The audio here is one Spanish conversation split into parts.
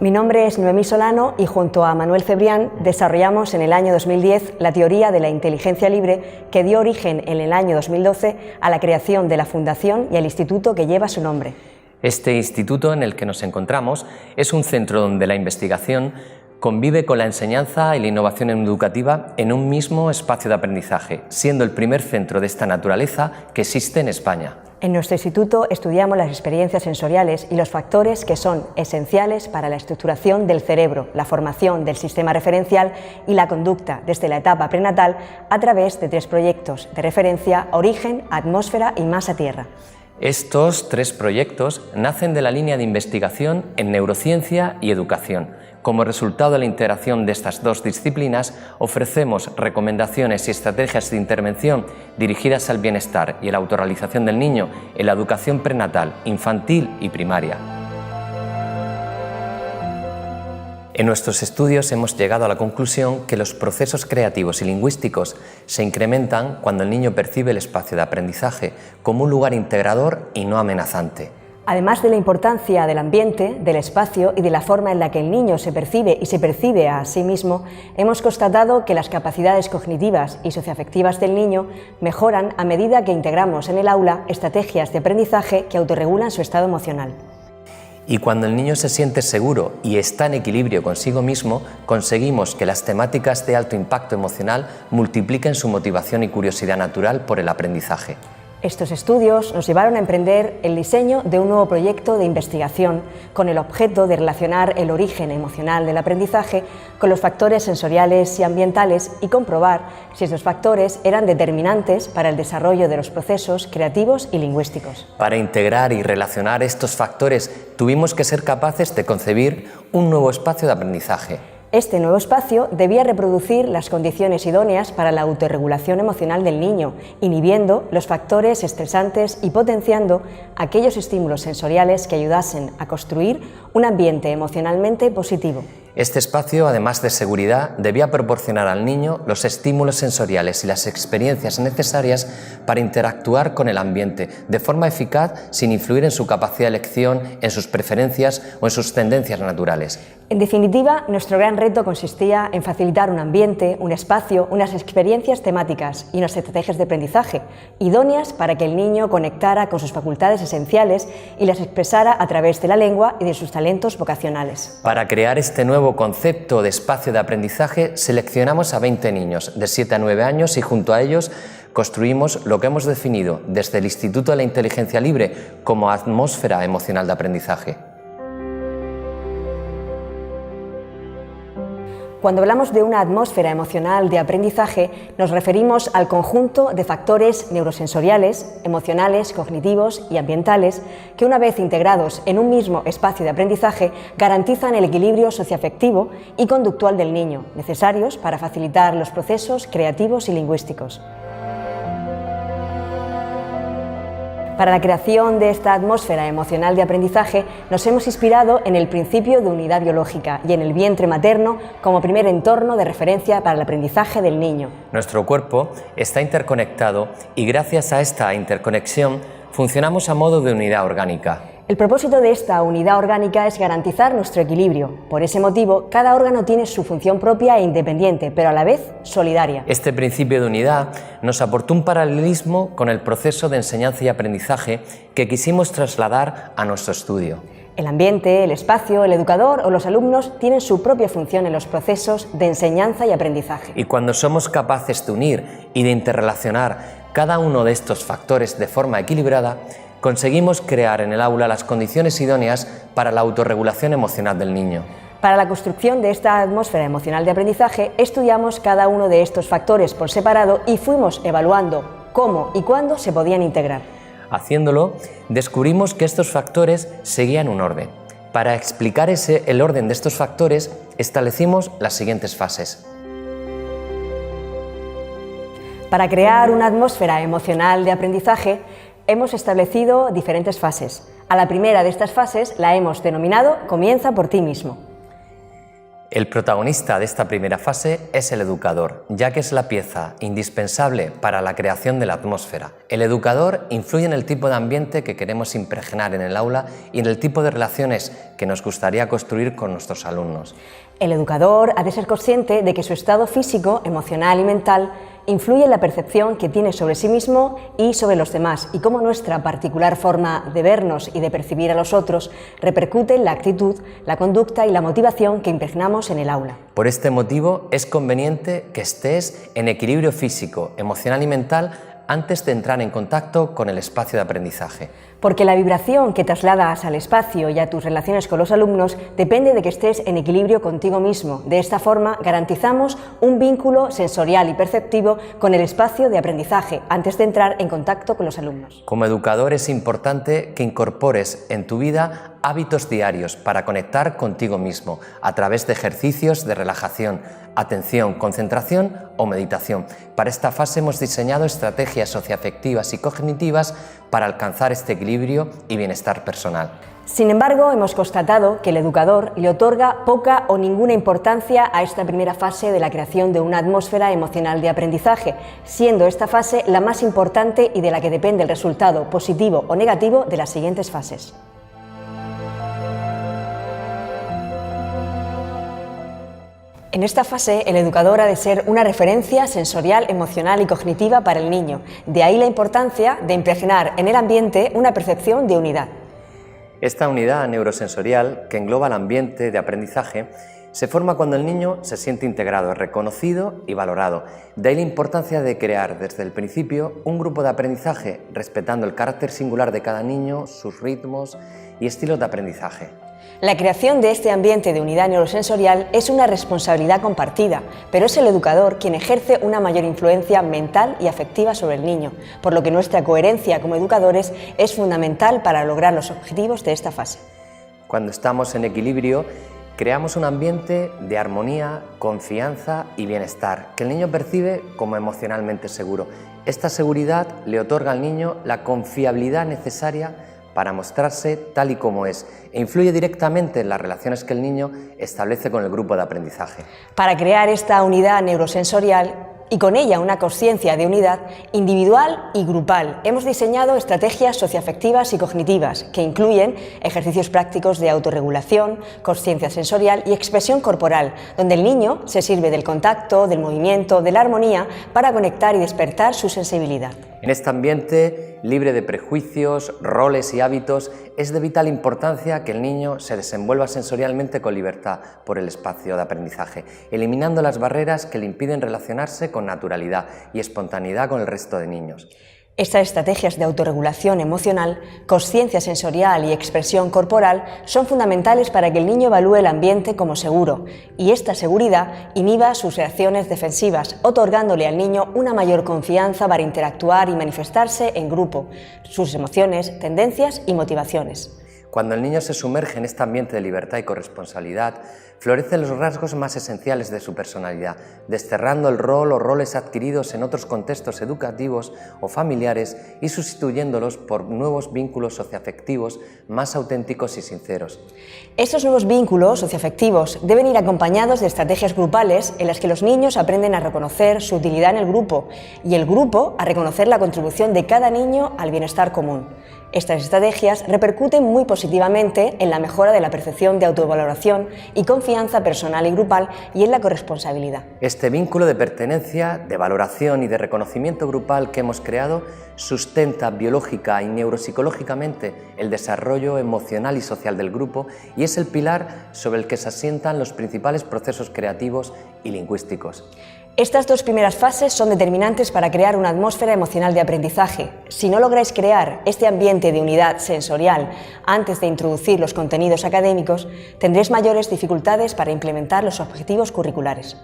Mi nombre es Noemí Solano y junto a Manuel Cebrián desarrollamos en el año 2010 la teoría de la inteligencia libre que dio origen en el año 2012 a la creación de la fundación y el instituto que lleva su nombre. Este instituto en el que nos encontramos es un centro donde la investigación convive con la enseñanza y la innovación educativa en un mismo espacio de aprendizaje, siendo el primer centro de esta naturaleza que existe en España. En nuestro instituto estudiamos las experiencias sensoriales y los factores que son esenciales para la estructuración del cerebro, la formación del sistema referencial y la conducta desde la etapa prenatal a través de 3 proyectos de referencia: Origen, Atmósfera y Masa Tierra. Estos 3 proyectos nacen de la línea de investigación en neurociencia y educación. Como resultado de la integración de estas 2 disciplinas, ofrecemos recomendaciones y estrategias de intervención dirigidas al bienestar y a la autorrealización del niño en la educación prenatal, infantil y primaria. En nuestros estudios hemos llegado a la conclusión que los procesos creativos y lingüísticos se incrementan cuando el niño percibe el espacio de aprendizaje como un lugar integrador y no amenazante. Además de la importancia del ambiente, del espacio y de la forma en la que el niño se percibe y se percibe a sí mismo, hemos constatado que las capacidades cognitivas y socioafectivas del niño mejoran a medida que integramos en el aula estrategias de aprendizaje que autorregulan su estado emocional. Y cuando el niño se siente seguro y está en equilibrio consigo mismo, conseguimos que las temáticas de alto impacto emocional multipliquen su motivación y curiosidad natural por el aprendizaje. Estos estudios nos llevaron a emprender el diseño de un nuevo proyecto de investigación con el objeto de relacionar el origen emocional del aprendizaje con los factores sensoriales y ambientales y comprobar si estos factores eran determinantes para el desarrollo de los procesos creativos y lingüísticos. Para integrar y relacionar estos factores tuvimos que ser capaces de concebir un nuevo espacio de aprendizaje. Este nuevo espacio debía reproducir las condiciones idóneas para la autorregulación emocional del niño, inhibiendo los factores estresantes y potenciando aquellos estímulos sensoriales que ayudasen a construir un ambiente emocionalmente positivo. Este espacio, además de seguridad, debía proporcionar al niño los estímulos sensoriales y las experiencias necesarias para interactuar con el ambiente de forma eficaz sin influir en su capacidad de elección, en sus preferencias o en sus tendencias naturales. En definitiva, nuestro gran reto consistía en facilitar un ambiente, un espacio, unas experiencias temáticas y unas estrategias de aprendizaje idóneas para que el niño conectara con sus facultades esenciales y las expresara a través de la lengua y de sus talentos vocacionales. Para crear este nuevo concepto de espacio de aprendizaje, seleccionamos a 20 niños de 7 a 9 años y junto a ellos construimos lo que hemos definido desde el Instituto de la Inteligencia Libre como atmósfera emocional de aprendizaje. Cuando hablamos de una atmósfera emocional de aprendizaje, nos referimos al conjunto de factores neurosensoriales, emocionales, cognitivos y ambientales que, una vez integrados en un mismo espacio de aprendizaje, garantizan el equilibrio socioafectivo y conductual del niño, necesarios para facilitar los procesos creativos y lingüísticos. Para la creación de esta atmósfera emocional de aprendizaje nos hemos inspirado en el principio de unidad biológica y en el vientre materno como primer entorno de referencia para el aprendizaje del niño. Nuestro cuerpo está interconectado y gracias a esta interconexión funcionamos a modo de unidad orgánica. El propósito de esta unidad orgánica es garantizar nuestro equilibrio. Por ese motivo, cada órgano tiene su función propia e independiente, pero a la vez solidaria. Este principio de unidad nos aportó un paralelismo con el proceso de enseñanza y aprendizaje que quisimos trasladar a nuestro estudio. El ambiente, el espacio, el educador o los alumnos tienen su propia función en los procesos de enseñanza y aprendizaje. Y cuando somos capaces de unir y de interrelacionar cada uno de estos factores de forma equilibrada, conseguimos crear en el aula las condiciones idóneas para la autorregulación emocional del niño. Para la construcción de esta atmósfera emocional de aprendizaje, estudiamos cada uno de estos factores por separado y fuimos evaluando cómo y cuándo se podían integrar. Haciéndolo, descubrimos que estos factores seguían un orden. Para explicar el orden de estos factores, establecimos las siguientes fases. Para crear una atmósfera emocional de aprendizaje, hemos establecido diferentes fases. A la primera de estas fases la hemos denominado Comienza por ti mismo. El protagonista de esta primera fase es el educador, ya que es la pieza indispensable para la creación de la atmósfera. El educador influye en el tipo de ambiente que queremos impregnar en el aula y en el tipo de relaciones que nos gustaría construir con nuestros alumnos. El educador ha de ser consciente de que su estado físico, emocional y mental influye en la percepción que tiene sobre sí mismo y sobre los demás, y cómo nuestra particular forma de vernos y de percibir a los otros repercute en la actitud, la conducta y la motivación que impregnamos en el aula. Por este motivo es conveniente que estés en equilibrio físico, emocional y mental antes de entrar en contacto con el espacio de aprendizaje. Porque la vibración que trasladas al espacio y a tus relaciones con los alumnos depende de que estés en equilibrio contigo mismo. De esta forma garantizamos un vínculo sensorial y perceptivo con el espacio de aprendizaje antes de entrar en contacto con los alumnos. Como educador es importante que incorpores en tu vida hábitos diarios para conectar contigo mismo a través de ejercicios de relajación, atención, concentración o meditación. Para esta fase hemos diseñado estrategias socioafectivas y cognitivas para alcanzar este equilibrio y bienestar personal. Sin embargo, hemos constatado que el educador le otorga poca o ninguna importancia a esta primera fase de la creación de una atmósfera emocional de aprendizaje, siendo esta fase la más importante y de la que depende el resultado positivo o negativo de las siguientes fases. En esta fase, el educador ha de ser una referencia sensorial, emocional y cognitiva para el niño. De ahí la importancia de impregnar en el ambiente una percepción de unidad. Esta unidad neurosensorial, que engloba el ambiente de aprendizaje, se forma cuando el niño se siente integrado, reconocido y valorado. De ahí la importancia de crear desde el principio un grupo de aprendizaje respetando el carácter singular de cada niño, sus ritmos y estilos de aprendizaje. La creación de este ambiente de unidad neurosensorial es una responsabilidad compartida, pero es el educador quien ejerce una mayor influencia mental y afectiva sobre el niño, por lo que nuestra coherencia como educadores es fundamental para lograr los objetivos de esta fase. Cuando estamos en equilibrio, creamos un ambiente de armonía, confianza y bienestar, que el niño percibe como emocionalmente seguro. Esta seguridad le otorga al niño la confiabilidad necesaria para mostrarse tal y como es e influye directamente en las relaciones que el niño establece con el grupo de aprendizaje. Para crear esta unidad neurosensorial y con ella una conciencia de unidad individual y grupal, hemos diseñado estrategias socioafectivas y cognitivas que incluyen ejercicios prácticos de autorregulación, conciencia sensorial y expresión corporal, donde el niño se sirve del contacto, del movimiento, de la armonía para conectar y despertar su sensibilidad. En este ambiente libre de prejuicios, roles y hábitos, es de vital importancia que el niño se desenvuelva sensorialmente con libertad por el espacio de aprendizaje, eliminando las barreras que le impiden relacionarse con naturalidad y espontaneidad con el resto de niños. Estas estrategias de autorregulación emocional, conciencia sensorial y expresión corporal son fundamentales para que el niño evalúe el ambiente como seguro, y esta seguridad inhiba sus reacciones defensivas, otorgándole al niño una mayor confianza para interactuar y manifestarse en grupo, sus emociones, tendencias y motivaciones. Cuando el niño se sumerge en este ambiente de libertad y corresponsabilidad, florecen los rasgos más esenciales de su personalidad, desterrando el rol o roles adquiridos en otros contextos educativos o familiares y sustituyéndolos por nuevos vínculos socioafectivos más auténticos y sinceros. Estos nuevos vínculos socioafectivos deben ir acompañados de estrategias grupales en las que los niños aprenden a reconocer su utilidad en el grupo y el grupo a reconocer la contribución de cada niño al bienestar común. Estas estrategias repercuten muy positivamente en la mejora de la percepción de autovaloración y confianza personal y grupal y en la corresponsabilidad. Este vínculo de pertenencia, de valoración y de reconocimiento grupal que hemos creado sustenta biológica y neuropsicológicamente el desarrollo emocional y social del grupo y es el pilar sobre el que se asientan los principales procesos creativos y lingüísticos. Estas dos primeras fases son determinantes para crear una atmósfera emocional de aprendizaje. Si no lográis crear este ambiente de unidad sensorial antes de introducir los contenidos académicos, tendréis mayores dificultades para implementar los objetivos curriculares.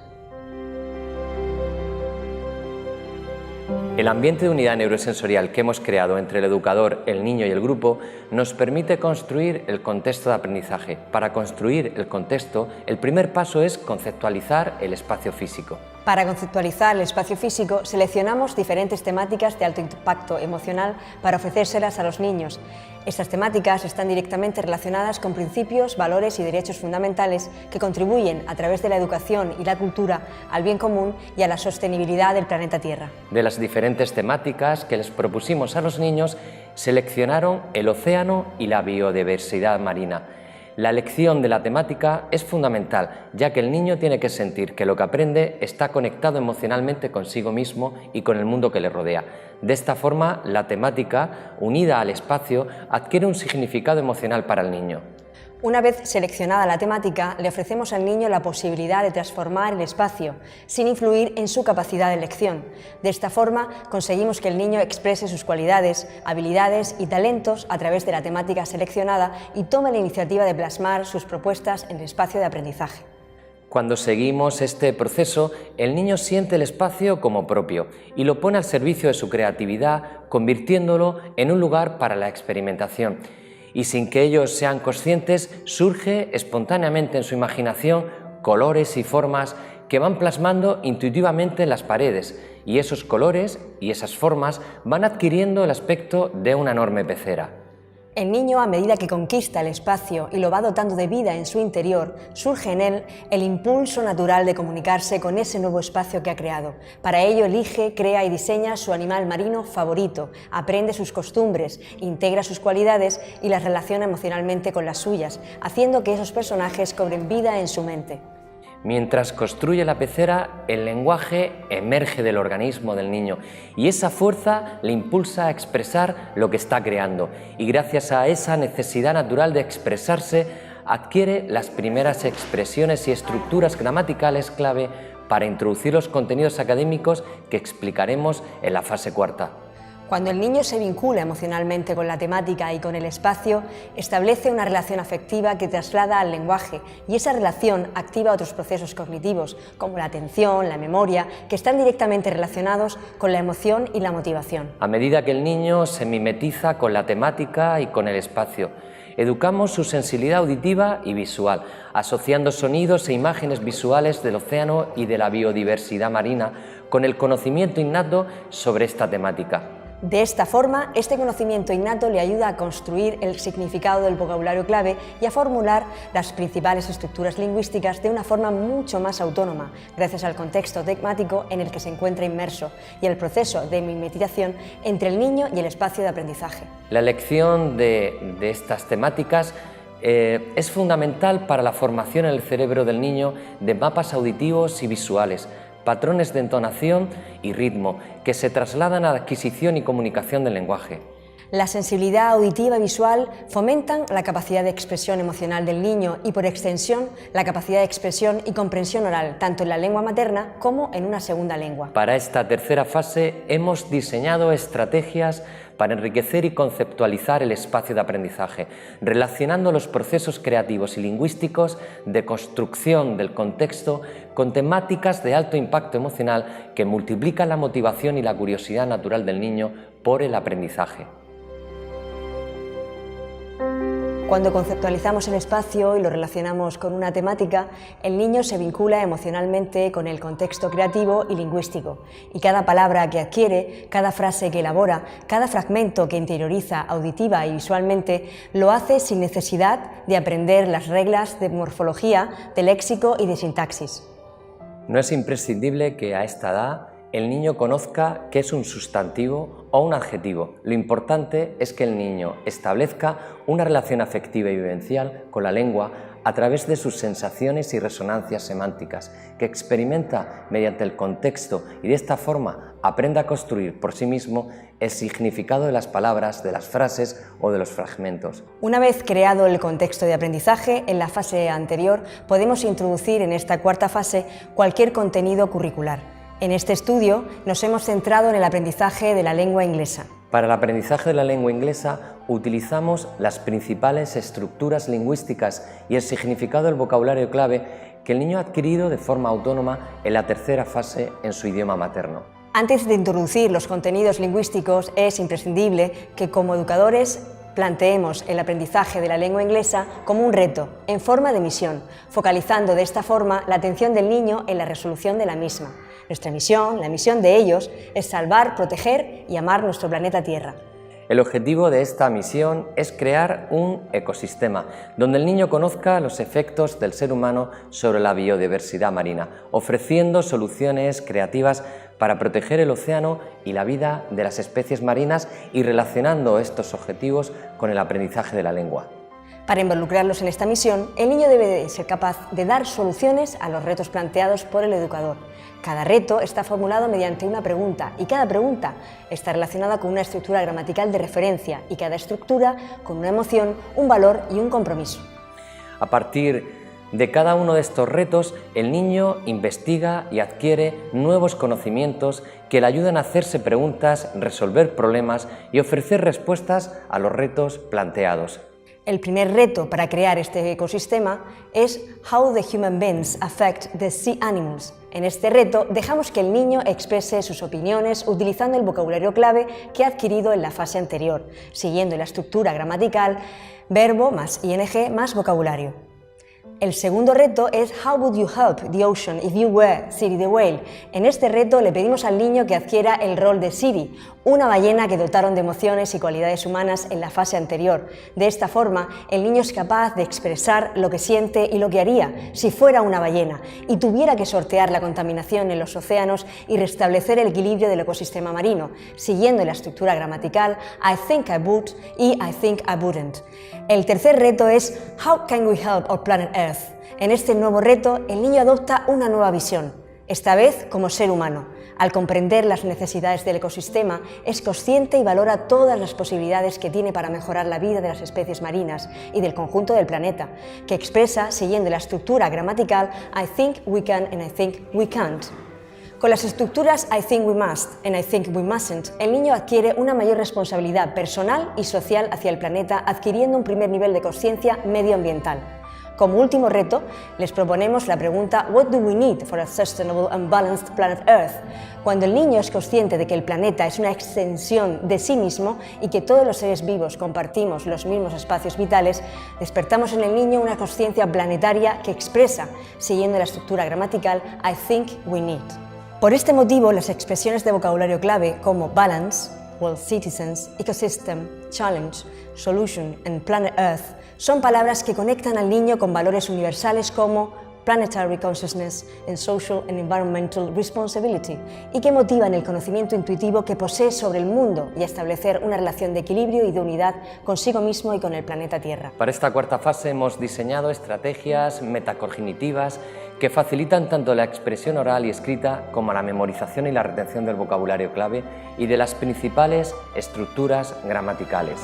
El ambiente de unidad neurosensorial que hemos creado entre el educador, el niño y el grupo nos permite construir el contexto de aprendizaje. Para construir el contexto, el primer paso es conceptualizar el espacio físico. Para conceptualizar el espacio físico, seleccionamos diferentes temáticas de alto impacto emocional para ofrecérselas a los niños. Estas temáticas están directamente relacionadas con principios, valores y derechos fundamentales que contribuyen, a través de la educación y la cultura, al bien común y a la sostenibilidad del planeta Tierra. De las diferentes temáticas que les propusimos a los niños, seleccionaron el océano y la biodiversidad marina. La elección de la temática es fundamental, ya que el niño tiene que sentir que lo que aprende está conectado emocionalmente consigo mismo y con el mundo que le rodea. De esta forma, la temática, unida al espacio, adquiere un significado emocional para el niño. Una vez seleccionada la temática, le ofrecemos al niño la posibilidad de transformar el espacio, sin influir en su capacidad de elección. De esta forma, conseguimos que el niño exprese sus cualidades, habilidades y talentos a través de la temática seleccionada y tome la iniciativa de plasmar sus propuestas en el espacio de aprendizaje. Cuando seguimos este proceso, el niño siente el espacio como propio y lo pone al servicio de su creatividad, convirtiéndolo en un lugar para la experimentación. Y sin que ellos sean conscientes, surge espontáneamente en su imaginación colores y formas que van plasmando intuitivamente en las paredes, y esos colores y esas formas van adquiriendo el aspecto de una enorme pecera. El niño, a medida que conquista el espacio y lo va dotando de vida en su interior, surge en él el impulso natural de comunicarse con ese nuevo espacio que ha creado. Para ello elige, crea y diseña su animal marino favorito, aprende sus costumbres, integra sus cualidades y las relaciona emocionalmente con las suyas, haciendo que esos personajes cobren vida en su mente. Mientras construye la pecera, el lenguaje emerge del organismo del niño y esa fuerza le impulsa a expresar lo que está creando, y gracias a esa necesidad natural de expresarse adquiere las primeras expresiones y estructuras gramaticales clave para introducir los contenidos académicos que explicaremos en la fase cuarta. Cuando el niño se vincula emocionalmente con la temática y con el espacio, establece una relación afectiva que traslada al lenguaje, y esa relación activa otros procesos cognitivos, como la atención, la memoria, que están directamente relacionados con la emoción y la motivación. A medida que el niño se mimetiza con la temática y con el espacio, educamos su sensibilidad auditiva y visual, asociando sonidos e imágenes visuales del océano y de la biodiversidad marina con el conocimiento innato sobre esta temática. De esta forma, este conocimiento innato le ayuda a construir el significado del vocabulario clave y a formular las principales estructuras lingüísticas de una forma mucho más autónoma, gracias al contexto temático en el que se encuentra inmerso y al proceso de mimetización entre el niño y el espacio de aprendizaje. La elección de estas temáticas es fundamental para la formación en el cerebro del niño de mapas auditivos y visuales, patrones de entonación y ritmo que se trasladan a la adquisición y comunicación del lenguaje. La sensibilidad auditiva y visual fomentan la capacidad de expresión emocional del niño y, por extensión, la capacidad de expresión y comprensión oral, tanto en la lengua materna como en una segunda lengua. Para esta tercera fase hemos diseñado estrategias para enriquecer y conceptualizar el espacio de aprendizaje, relacionando los procesos creativos y lingüísticos de construcción del contexto con temáticas de alto impacto emocional que multiplican la motivación y la curiosidad natural del niño por el aprendizaje. Cuando conceptualizamos el espacio y lo relacionamos con una temática, el niño se vincula emocionalmente con el contexto creativo y lingüístico, y cada palabra que adquiere, cada frase que elabora, cada fragmento que interioriza auditiva y visualmente, lo hace sin necesidad de aprender las reglas de morfología, de léxico y de sintaxis. No es imprescindible que a esta edad el niño conozca qué es un sustantivo o un adjetivo. Lo importante es que el niño establezca una relación afectiva y vivencial con la lengua a través de sus sensaciones y resonancias semánticas, que experimenta mediante el contexto y de esta forma aprenda a construir por sí mismo el significado de las palabras, de las frases o de los fragmentos. Una vez creado el contexto de aprendizaje, en la fase anterior podemos introducir en esta cuarta fase cualquier contenido curricular. En este estudio nos hemos centrado en el aprendizaje de la lengua inglesa. Para el aprendizaje de la lengua inglesa utilizamos las principales estructuras lingüísticas y el significado del vocabulario clave que el niño ha adquirido de forma autónoma en la tercera fase en su idioma materno. Antes de introducir los contenidos lingüísticos, es imprescindible que como educadores planteemos el aprendizaje de la lengua inglesa como un reto, en forma de misión, focalizando de esta forma la atención del niño en la resolución de la misma. Nuestra misión, la misión de ellos, es salvar, proteger y amar nuestro planeta Tierra. El objetivo de esta misión es crear un ecosistema donde el niño conozca los efectos del ser humano sobre la biodiversidad marina, ofreciendo soluciones creativas para proteger el océano y la vida de las especies marinas y relacionando estos objetivos con el aprendizaje de la lengua. Para involucrarlos en esta misión, el niño debe ser capaz de dar soluciones a los retos planteados por el educador. Cada reto está formulado mediante una pregunta y cada pregunta está relacionada con una estructura gramatical de referencia y cada estructura con una emoción, un valor y un compromiso. A partir de cada uno de estos retos, el niño investiga y adquiere nuevos conocimientos que le ayudan a hacerse preguntas, resolver problemas y ofrecer respuestas a los retos planteados. El primer reto para crear este ecosistema es How the Human Beings Affect the Sea Animals. En este reto dejamos que el niño exprese sus opiniones utilizando el vocabulario clave que ha adquirido en la fase anterior, siguiendo la estructura gramatical verbo más ing más vocabulario. El segundo reto es How would you help the ocean if you were Siri the whale? En este reto le pedimos al niño que adquiera el rol de Siri, una ballena que dotaron de emociones y cualidades humanas en la fase anterior. De esta forma, el niño es capaz de expresar lo que siente y lo que haría si fuera una ballena y tuviera que sortear la contaminación en los océanos y restablecer el equilibrio del ecosistema marino, siguiendo la estructura gramatical I think I would y I think I wouldn't. El tercer reto es How can we help our planet Earth? En este nuevo reto, el niño adopta una nueva visión, esta vez como ser humano. Al comprender las necesidades del ecosistema, es consciente y valora todas las posibilidades que tiene para mejorar la vida de las especies marinas y del conjunto del planeta, que expresa siguiendo la estructura gramatical I think we can and I think we can't. Con las estructuras I think we must and I think we mustn't, el niño adquiere una mayor responsabilidad personal y social hacia el planeta, adquiriendo un primer nivel de conciencia medioambiental. Como último reto, les proponemos la pregunta What do we need for a sustainable and balanced planet Earth? Cuando el niño es consciente de que el planeta es una extensión de sí mismo y que todos los seres vivos compartimos los mismos espacios vitales, despertamos en el niño una conciencia planetaria que expresa, siguiendo la estructura gramatical, I think we need. Por este motivo, las expresiones de vocabulario clave como balance, world citizens, ecosystem, challenge, solution and planet Earth son palabras que conectan al niño con valores universales como planetary consciousness and social and environmental responsibility y que motivan el conocimiento intuitivo que posee sobre el mundo y a establecer una relación de equilibrio y de unidad consigo mismo y con el planeta Tierra. Para esta cuarta fase hemos diseñado estrategias metacognitivas que facilitan tanto la expresión oral y escrita como la memorización y la retención del vocabulario clave y de las principales estructuras gramaticales.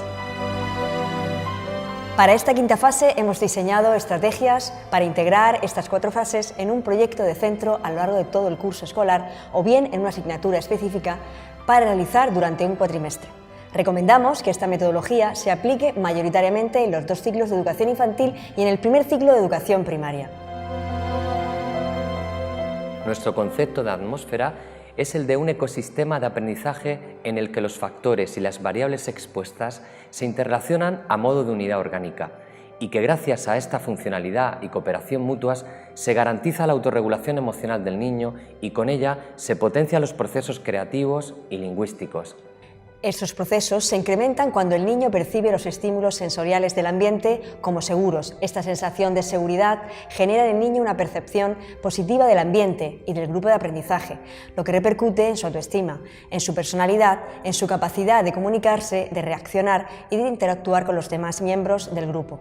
Para esta quinta fase hemos diseñado estrategias para integrar estas 4 fases en un proyecto de centro a lo largo de todo el curso escolar o bien en una asignatura específica para realizar durante un cuatrimestre. Recomendamos que esta metodología se aplique mayoritariamente en los 2 ciclos de educación infantil y en el primer ciclo de educación primaria. Nuestro concepto de atmósfera es el de un ecosistema de aprendizaje en el que los factores y las variables expuestas se interrelacionan a modo de unidad orgánica y que gracias a esta funcionalidad y cooperación mutuas se garantiza la autorregulación emocional del niño y con ella se potencian los procesos creativos y lingüísticos. Estos procesos se incrementan cuando el niño percibe los estímulos sensoriales del ambiente como seguros. Esta sensación de seguridad genera en el niño una percepción positiva del ambiente y del grupo de aprendizaje, lo que repercute en su autoestima, en su personalidad, en su capacidad de comunicarse, de reaccionar y de interactuar con los demás miembros del grupo.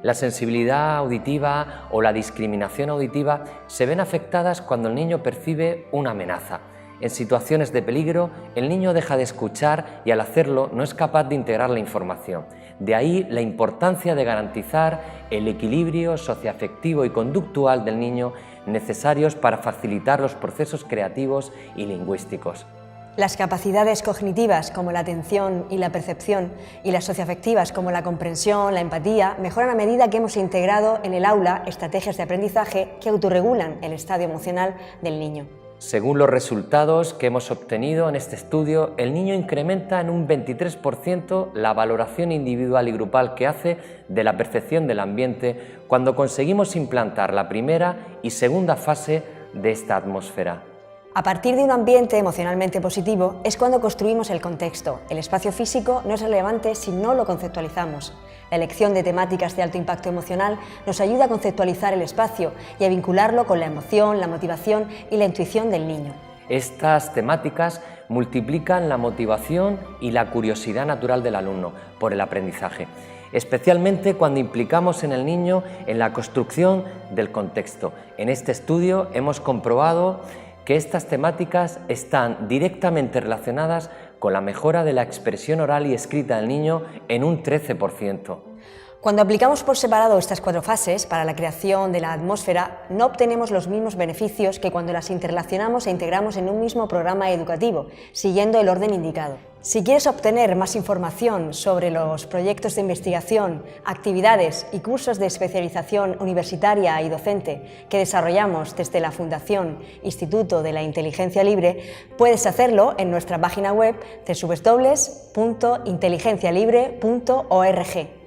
La sensibilidad auditiva o la discriminación auditiva se ven afectadas cuando el niño percibe una amenaza. En situaciones de peligro, el niño deja de escuchar y al hacerlo no es capaz de integrar la información. De ahí la importancia de garantizar el equilibrio socioafectivo y conductual del niño necesarios para facilitar los procesos creativos y lingüísticos. Las capacidades cognitivas como la atención y la percepción y las socioafectivas como la comprensión, la empatía, mejoran a medida que hemos integrado en el aula estrategias de aprendizaje que autorregulan el estado emocional del niño. Según los resultados que hemos obtenido en este estudio, el niño incrementa en un 23% la valoración individual y grupal que hace de la percepción del ambiente cuando conseguimos implantar la primera y segunda fase de esta atmósfera. A partir de un ambiente emocionalmente positivo es cuando construimos el contexto. El espacio físico no es relevante si no lo conceptualizamos. La elección de temáticas de alto impacto emocional nos ayuda a conceptualizar el espacio y a vincularlo con la emoción, la motivación y la intuición del niño. Estas temáticas multiplican la motivación y la curiosidad natural del alumno por el aprendizaje, especialmente cuando implicamos en el niño en la construcción del contexto. En este estudio hemos comprobado que estas temáticas están directamente relacionadas con la mejora de la expresión oral y escrita del niño en un 13%. Cuando aplicamos por separado estas 4 fases para la creación de la atmósfera, no obtenemos los mismos beneficios que cuando las interrelacionamos e integramos en un mismo programa educativo, siguiendo el orden indicado. Si quieres obtener más información sobre los proyectos de investigación, actividades y cursos de especialización universitaria y docente que desarrollamos desde la Fundación Instituto de la Inteligencia Libre, puedes hacerlo en nuestra página web www.inteligencialibre.org.